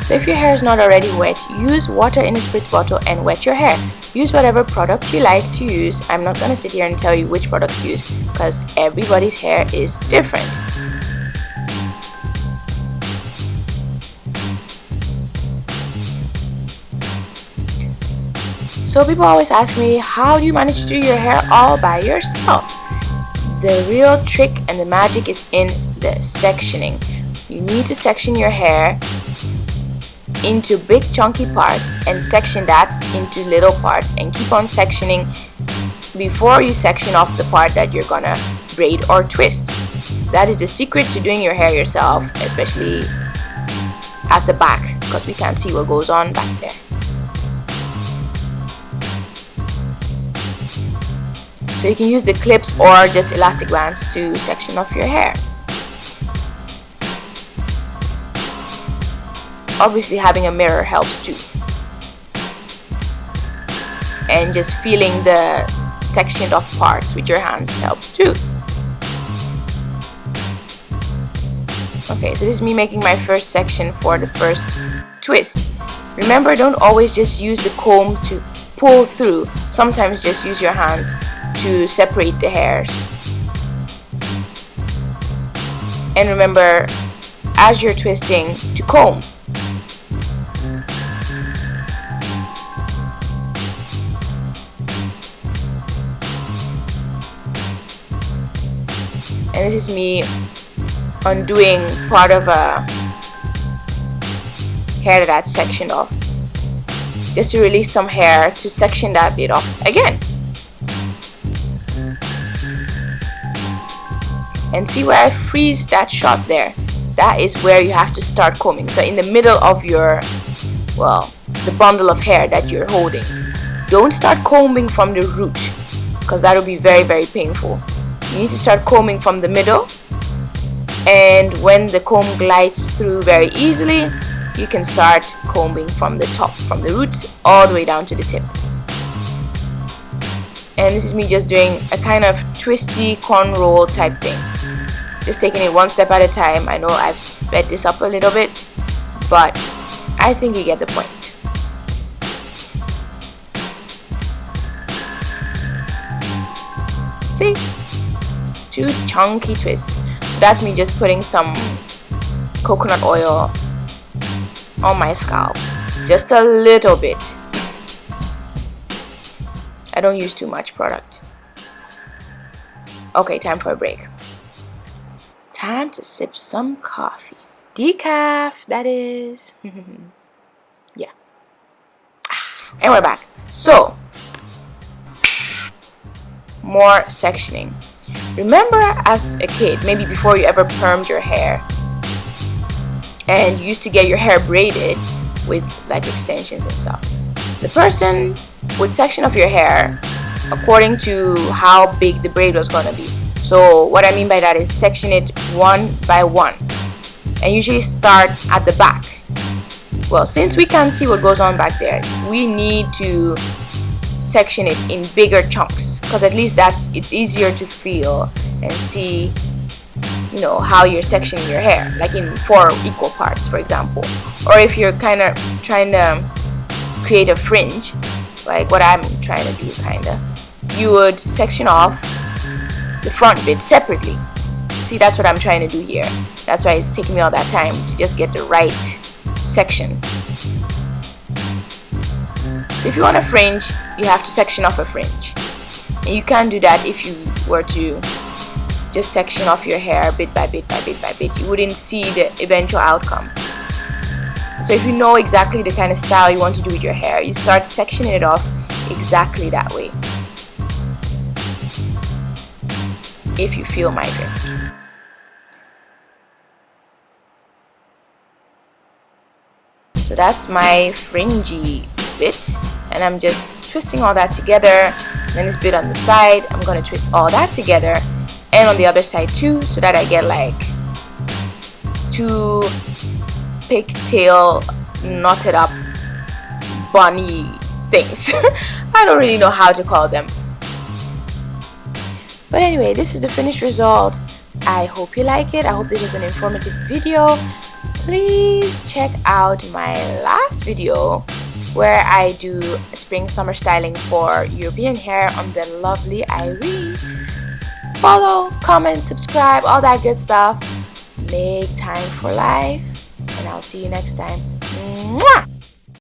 So if your hair is not already wet, use water in a spritz bottle and wet your hair. Use whatever product you like to use. I'm not going to sit here and tell you which products to use because everybody's hair is different. So people always ask me, how do you manage to do your hair all by yourself? The real trick and the magic is in the sectioning. You need to section your hair into big chunky parts and section that into little parts and keep on sectioning before you section off the part that you're gonna braid or twist. That is the secret to doing your hair yourself, especially at the back, because we can't see what goes on back there. So you can use the clips or just elastic bands to section off your hair. Obviously having a mirror helps too. And just feeling the sectioned off parts with your hands helps too. Okay, so this is me making my first section for the first twist. Remember, don't always just use the comb to pull through. Sometimes just use your hands to separate the hairs. And remember, as you're twisting, to comb. And this is me undoing part of a hair that I sectioned off, just to release some hair to section that bit off again. And see where I freeze that shot there? That is where you have to start combing. So in the middle of your, well, the bundle of hair that you're holding. Don't start combing from the root, because that will be very, very painful. You need to start combing from the middle, and when the comb glides through very easily, you can start combing from the top, from the roots all the way down to the tip. And this is me just doing a kind of twisty cornrow type thing, just taking it one step at a time. I know I've sped this up a little bit, but I think you get the point. See? 2 chunky twists. So that's me just putting some coconut oil on my scalp, just a little bit. I don't use too much product. Okay, time for a break. Time to sip some coffee. Decaf, that is. Yeah. And we're back. So, more sectioning. Remember as a kid, maybe before you ever permed your hair, and you used to get your hair braided with like extensions and stuff. The person would section off your hair according to how big the braid was gonna be. So what I mean by that is section it one by one, and usually start at the back. Well, since we can't see what goes on back there, we need to section it in bigger chunks, because at least it's easier to feel and see, you know, how you're sectioning your hair, like in 4 equal parts, for example. Or if you're kind of trying to create a fringe, like what I'm trying to do, you would section off the front bit separately. See, that's what I'm trying to do here. That's why it's taking me all that time to just get the right section. So if you want a fringe, you have to section off a fringe. And you can't do that if you were to just section off your hair bit by bit by bit by bit. You wouldn't see the eventual outcome. So if you know exactly the kind of style you want to do with your hair, you start sectioning it off exactly that way. If you feel my drift. So that's my fringy bit, and I'm just twisting all that together. Then this bit on the side, I'm going to twist all that together, and on the other side too, so that I get like 2 pigtail knotted up bunny things. I don't really know how to call them, but anyway, this is the finished result. I hope you like it. I hope this was an informative video. please check out my last video where I do spring summer styling for European hair on the lovely Irene. Follow, comment, subscribe, all that good stuff. Make time for life, and I'll see you next time. Mwah!